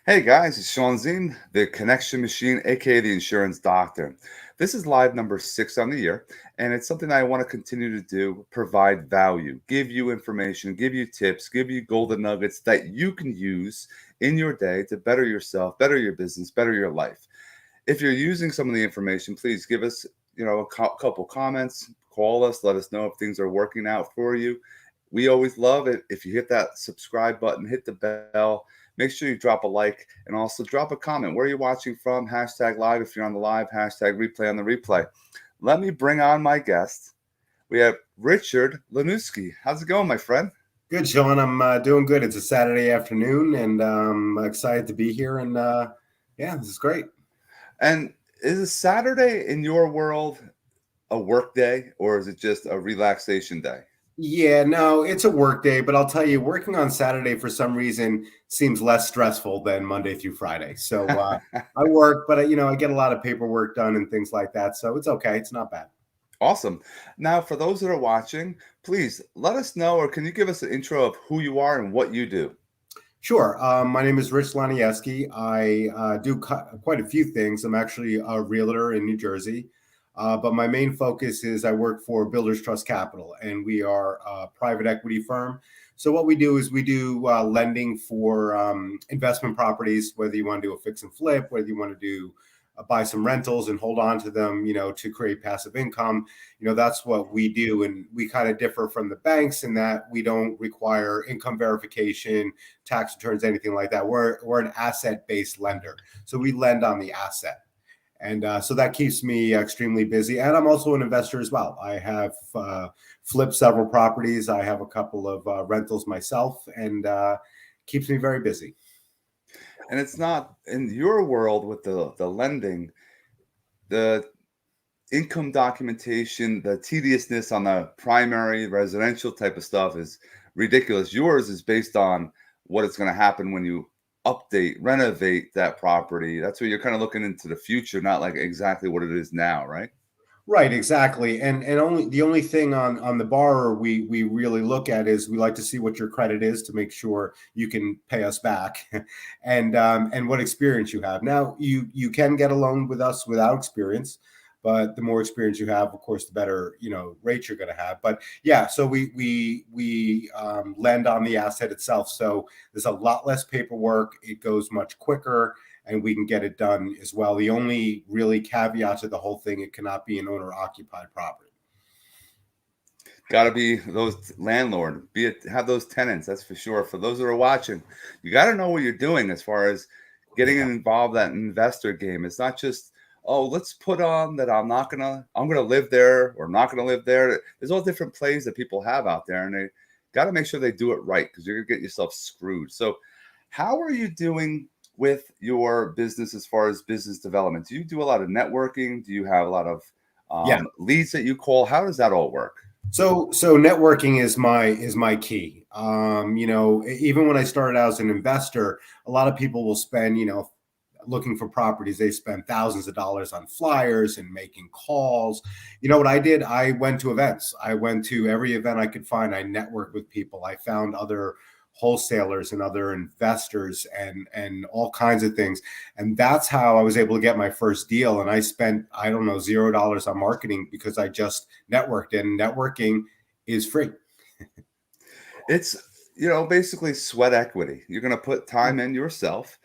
Hey guys, it's Shawn Ziem, the connection machine, aka the insurance doctor. This is live number 6 on the year, and it's something I want to continue to do provide value, give you information, give you tips, give you golden nuggets that you can use in your day to better yourself, better your business, better your life. If you're using some of the information, please give us a couple comments, call us, let us know if things are working out for you. We always love it if you hit that subscribe button, hit the bell. Make sure you drop a like and also drop a comment. Where are you watching from? Hashtag live if you're on the live, hashtag replay on the replay. Let me bring on my guest. We have Richard Loniewski. How's it going, my friend? Good, Sean. I'm doing good. It's a Saturday afternoon, and excited to be here. And yeah, this is great. And is a Saturday in your world a work day or is it just a relaxation day? Yeah, no, it's a work day, but I'll tell you, working on Saturday for some reason seems less stressful than Monday through Friday. So I work, but I get a lot of paperwork done and things like that. So it's okay. It's not bad. Awesome. Now, for those that are watching, please let us know, or can you give us an intro of who you are and what you do? Sure. My name is Rich Loniewski. I do quite a few things. I'm actually a realtor in New Jersey, but my main focus is I work for Builders Trust Capital, and we are a private equity firm. So what we do is we do lending for investment properties, whether you want to do a fix and flip, whether you want to do buy some rentals and hold on to them, to create passive income. That's what we do. And we kind of differ from the banks in that we don't require income verification, tax returns, anything like that. We're an asset-based lender. So we lend on the asset. And so that keeps me extremely busy. And I'm also an investor as well. I have flipped several properties. I have a couple of rentals myself, and keeps me very busy. And it's not in your world with the lending, the income documentation, the tediousness on the primary residential type of stuff is ridiculous. Yours is based on what it's going to happen when you update, renovate that property. That's where you're kind of looking into the future, not like exactly what it is now, right? Right, exactly. And only the only thing on the borrower we really look at is we like to see what your credit is to make sure you can pay us back, and what experience you have. Now you can get a loan with us without experience, but the more experience you have, of course, the better rate you're going to have. But yeah, so we lend on the asset itself, so there's a lot less paperwork. It goes much quicker, and we can get it done as well. The only really caveat to the whole thing, it cannot be an owner occupied property. Got to be those landlord, be it have those tenants. That's for sure. For those that are watching, you got to know what you're doing as far as getting Yeah. involved in that investor game. It's not just let's put on that I'm gonna live there or not gonna live there. There's all different plays that people have out there, and they got to make sure they do it right because you're gonna get yourself screwed. So, how are you doing with your business as far as business development? Do you do a lot of networking? Do you have a lot of Yeah. leads that you call? How does that all work? So networking is my key. Even when I started out as an investor, a lot of people will spend, looking for properties, they spend thousands of dollars on flyers and making calls. You know what I did? I went to events. I went to every event I could find. I networked with people. I found other wholesalers and other investors and all kinds of things. And that's how I was able to get my first deal. And I spent, I don't know, $0 on marketing because I just networked, and networking is free. It's basically sweat equity. You're going to put time in yourself.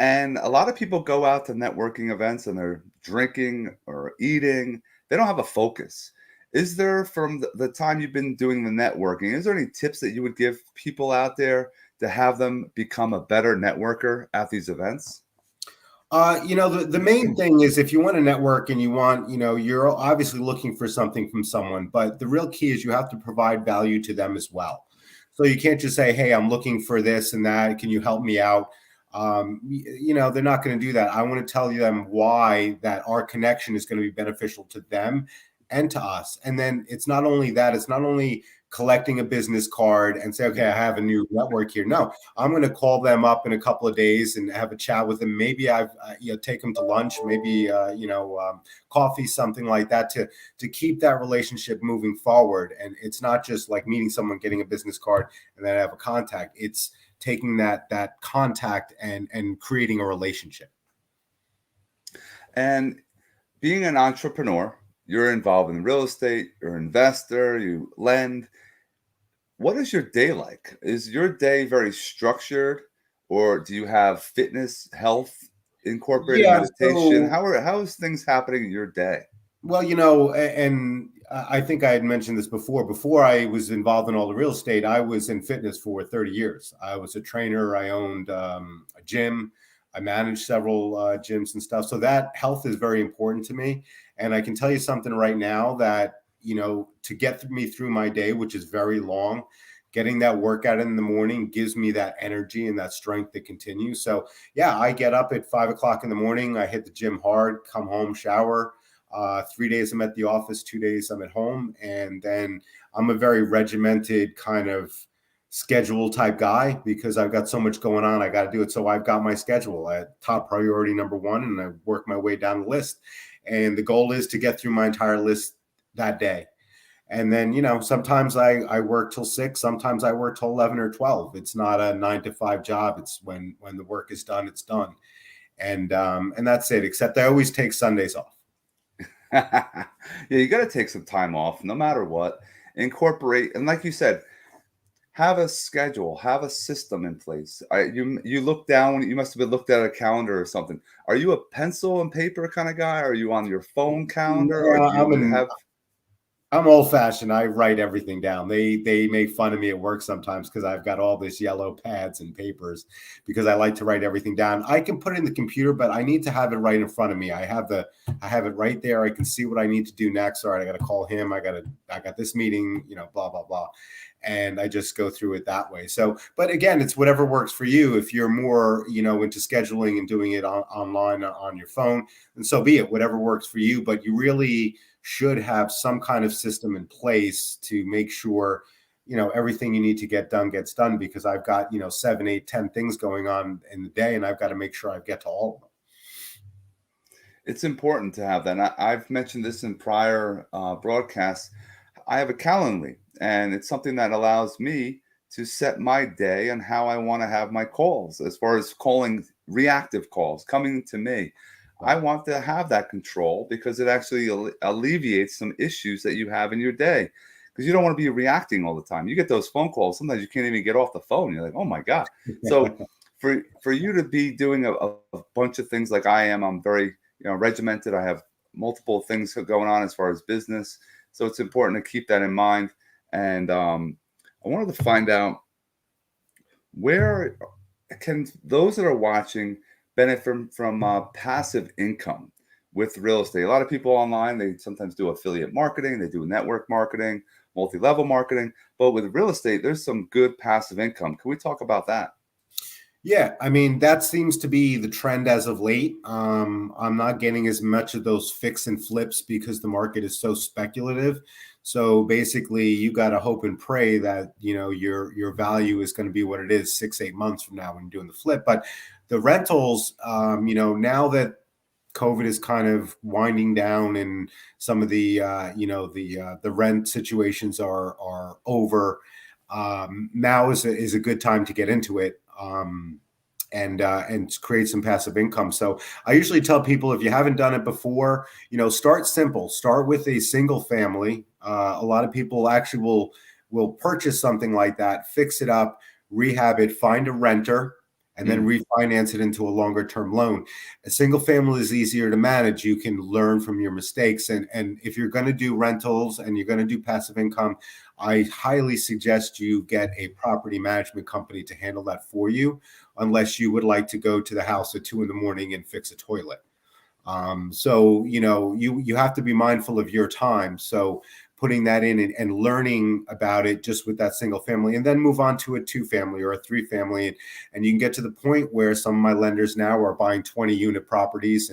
And a lot of people go out to networking events and they're drinking or eating. They don't have a focus. Is there, from the time you've been doing the networking, is there any tips that you would give people out there to have them become a better networker at these events? The main thing is, if you want to network and you want, you're obviously looking for something from someone, but the real key is you have to provide value to them as well. So you can't just say, hey, I'm looking for this and that. Can you help me out? They're not going to do that. I want to tell them why that our connection is going to be beneficial to them and to us. And then it's not only that, it's not only collecting a business card and say, okay, I have a new network here. No, I'm going to call them up in a couple of days and have a chat with them. Maybe take them to lunch, maybe coffee, something like that, to keep that relationship moving forward. And it's not just like meeting someone, getting a business card, and then have a contact. It's taking that contact and creating a relationship. And being an entrepreneur, you're involved in real estate, you're an investor, you lend. What is your day like? Is your day very structured, or do you have fitness, health incorporated, Yeah. meditation? So, How is things happening in your day? well, and I think I had mentioned this before. Before I was involved in all the real estate, I was in fitness for 30 years. I was a trainer. I owned a gym. I managed several gyms and stuff. So that health is very important to me. And I can tell you something right now that, to get me through my day, which is very long, getting that workout in the morning gives me that energy and that strength to continue. So yeah, I get up at 5 o'clock in the morning. I hit the gym hard, come home, shower. 3 days I'm at the office, 2 days I'm at home. And then I'm a very regimented kind of schedule type guy because I've got so much going on. I got to do it. So I've got my schedule at top priority number one, and I work my way down the list. And the goal is to get through my entire list that day. And then, sometimes I work till 6, sometimes I work till 11 or 12. It's not a 9 to 5 job. It's when the work is done, it's done. And that's it, except I always take Sundays off. Yeah, you got to take some time off, no matter what. Incorporate, and like you said, have a schedule, have a system in place. You look down. You must have been looked at a calendar or something. Are you a pencil and paper kind of guy? Are you on your phone calendar, or Yeah, do you have? I'm old fashioned. I write everything down. They make fun of me at work sometimes because I've got all this yellow pads and papers because I like to write everything down. I can put it in the computer, but I need to have it right in front of me. I have it right there. I can see what I need to do next. All right, I got to call him. I got this meeting, blah, blah, blah. And I just go through it that way. So, but again, it's whatever works for you. If you're more, into scheduling and doing it online on your phone, and so be it, whatever works for you. But you really should have some kind of system in place to make sure, everything you need to get done gets done, because I've got, 7, 8, 10 things going on in the day, and I've got to make sure I get to all of them. It's important to have that. And I've mentioned this in prior broadcasts. I have a Calendly, and it's something that allows me to set my day and how I want to have my calls, as far as calling reactive calls coming to me. I want to have that control because it actually alleviates some issues that you have in your day, because you don't want to be reacting all the time. You get those phone calls. Sometimes you can't even get off the phone. You're like, oh my God. So for you to be doing a bunch of things like I am, I'm very, regimented. I have multiple things going on as far as business. So it's important to keep that in mind. And I wanted to find out, where can those that are watching benefit from passive income with real estate? A lot of people online, they sometimes do affiliate marketing, they do network marketing, multi-level marketing, but with real estate, there's some good passive income. Can we talk about that? Yeah, I mean, that seems to be the trend as of late. I'm not getting as much of those fix and flips because the market is so speculative. So basically, you got to hope and pray that your value is going to be what it is 6, 8 months from now when you're doing the flip. But the rentals, now that COVID is kind of winding down and some of the the rent situations are over. Now is a good time to get into it. And create some passive income. So I usually tell people, if you haven't done it before, start simple. Start with a single family. A lot of people actually will purchase something like that, fix it up, rehab it, find a renter, and then refinance it into a longer term loan. A single family is easier to manage. You can learn from your mistakes. And if you're going to do rentals and you're going to do passive income, I highly suggest you get a property management company to handle that for you, unless you would like to go to the house at 2 a.m. and fix a toilet. So, you have to be mindful of your time. So putting that in and learning about it just with that single family, and then move on to a 2-family or a 3-family. And you can get to the point where some of my lenders now are buying 20-unit properties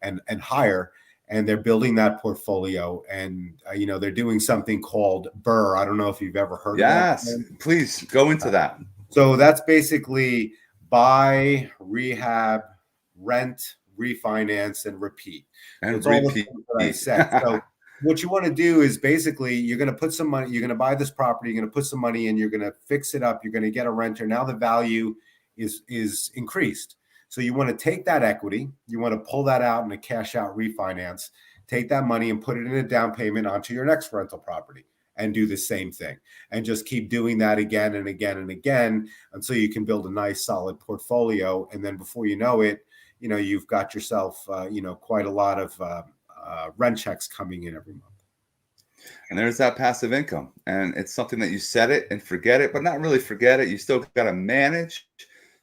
and higher. and they're building that portfolio. And they're doing something called BRRRR. I don't know if you've ever heard of that. Yes, please go into that. So that's basically buy, rehab, rent, refinance, and repeat. So And it's all the repeat. things that I said. So what you want to do is basically you're going to put some money, you're going to buy this property, you're going to put some money in, you're going to fix it up, you're going to get a renter. Now the value is increased. So you want to take that equity, you want to pull that out in a cash out refinance, take that money and put it in a down payment onto your next rental property, and do the same thing, and just keep doing that again and again and again until you can build a nice solid portfolio. And then before you know it, you've got yourself quite a lot of rent checks coming in every month. And there's that passive income. And it's something that you set it and forget it, but not really forget it. You still got to manage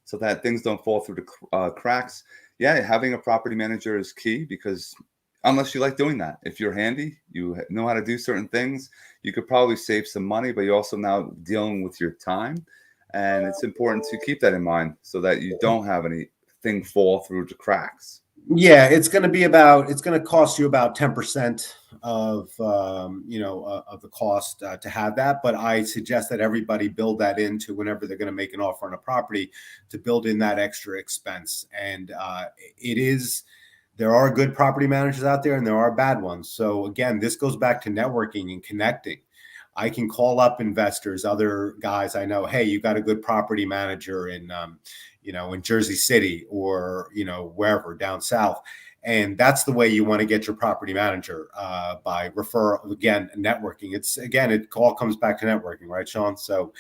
so that things don't fall through the cracks. Yeah, having a property manager is key, because unless you like doing that, if you're handy, you know how to do certain things, you could probably save some money, but you're also now dealing with your time. And it's important to keep that in mind so that you don't have anything fall through the cracks. Yeah, it's going to cost you about 10% of of the cost to have that. But I suggest that everybody build that into whenever they're going to make an offer on a property, to build in that extra expense. And there are good property managers out there and there are bad ones. So again, this goes back to networking and connecting. I can call up investors, other guys I know. Hey, you got a good property manager in Jersey City or, wherever down south. And that's the way you want to get your property manager, by referral. Again, networking. It all comes back to networking, right, Shawn? So,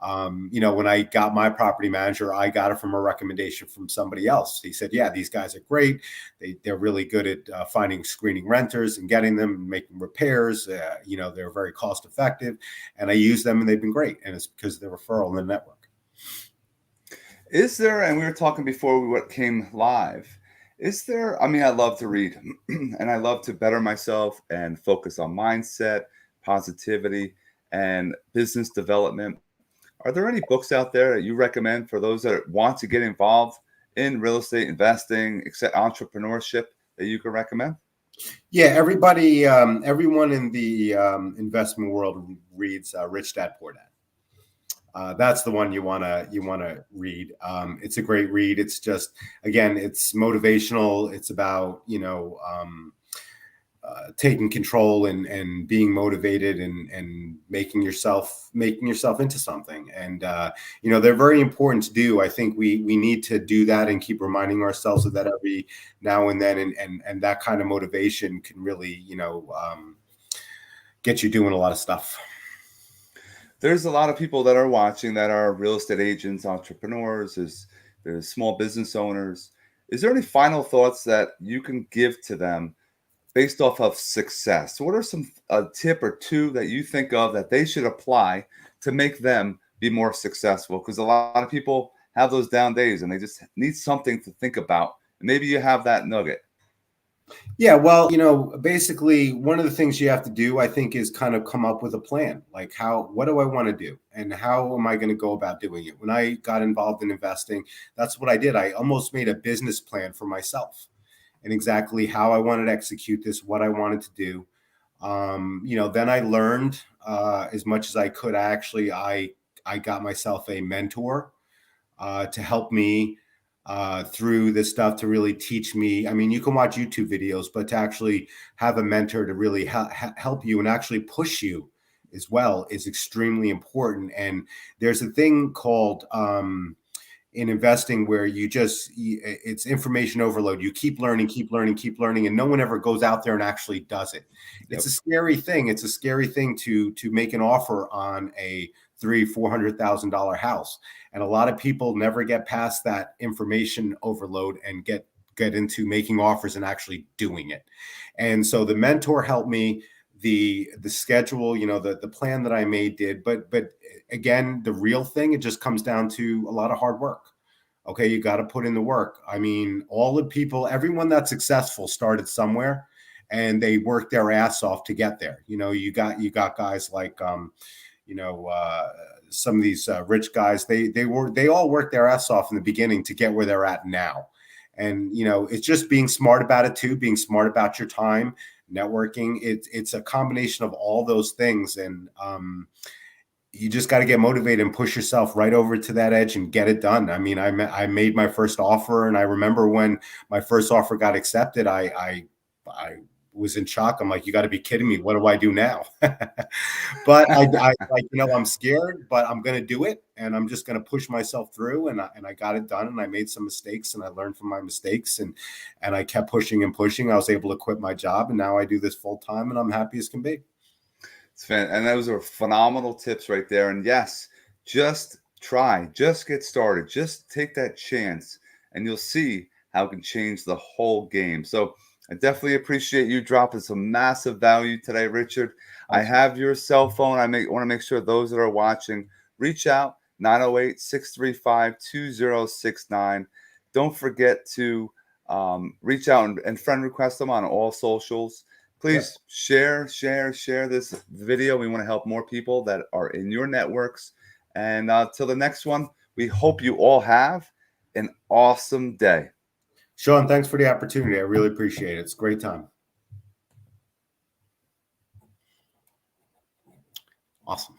when I got my property manager, I got it from a recommendation from somebody else. He said, yeah, these guys are great. They're really good at screening renters and getting them and making repairs. They're very cost effective, and I use them and they've been great. And it's because of the referral and the network. Is there, and we were talking before we came live, I love to read and I love to better myself and focus on mindset, positivity, and business development. Are there any books out there that you recommend for those that want to get involved in real estate investing, except entrepreneurship, that you can recommend? Yeah, everyone in the investment world reads Rich Dad Poor Dad. That's the one you wanna read. It's a great read. It's just, again, it's motivational. It's about taking control and being motivated and making yourself into something. And they're very important to do. I think we need to do that and keep reminding ourselves of that every now and then. And that kind of motivation can really get you doing a lot of stuff. There's a lot of people that are watching that are real estate agents, entrepreneurs, there's small business owners. Is there any final thoughts that you can give to them based off of success? What are some a tip or two that you think of that they should apply to make them be more successful? Because a lot of people have those down days and they just need something to think about. And maybe you have that nugget. Yeah, well, basically one of the things you have to do, I think, is kind of come up with a plan. Like, what do I want to do? And how am I going to go about doing it? When I got involved in investing, that's what I did. I almost made a business plan for myself and exactly how I wanted to execute this, what I wanted to do. Then I learned as much as I could. I got myself a mentor to help me through this stuff, to really teach me. I mean, you can watch YouTube videos, but to actually have a mentor to really help you and actually push you as well is extremely important. And there's a thing called in investing where it's information overload. You keep learning, and no one ever goes out there and actually does it. Yep. It's a scary thing. It's a scary thing to make an offer on a $300,000-$400,000 house. And a lot of people never get past that information overload and get into making offers and actually doing it. And so the mentor helped me. The schedule, the plan that I made did, but again, the real thing, it just comes down to a lot of hard work. Okay, you got to put in the work. I mean, everyone that's successful started somewhere, and they worked their ass off to get there. You got guys like some of these rich guys. They all worked their ass off in the beginning to get where they're at now. And, it's just being smart about it too, being smart about your time, networking. It's a combination of all those things. And, you just got to get motivated and push yourself right over to that edge and get it done. I mean, I made my first offer, and I remember when my first offer got accepted, I was in shock. I'm like, you got to be kidding me. What do I do now? But I like, I'm scared, but I'm going to do it, and I'm just going to push myself through. And I got it done, and I made some mistakes, and I learned from my mistakes, and I kept pushing and pushing. I was able to quit my job, and now I do this full time, and I'm happy as can be. And those are phenomenal tips right there. And yes, just try, just get started, just take that chance, and you'll see how it can change the whole game. So I definitely appreciate you dropping some massive value today, Richard. I have your cell phone. I want to make sure those that are watching reach out 908-635-2069. Don't forget to reach out and friend request them on all socials. Please share this video. We want to help more people that are in your networks. And till the next one, we hope you all have an awesome day. Shawn, thanks for the opportunity. I really appreciate it. It's a great time. Awesome.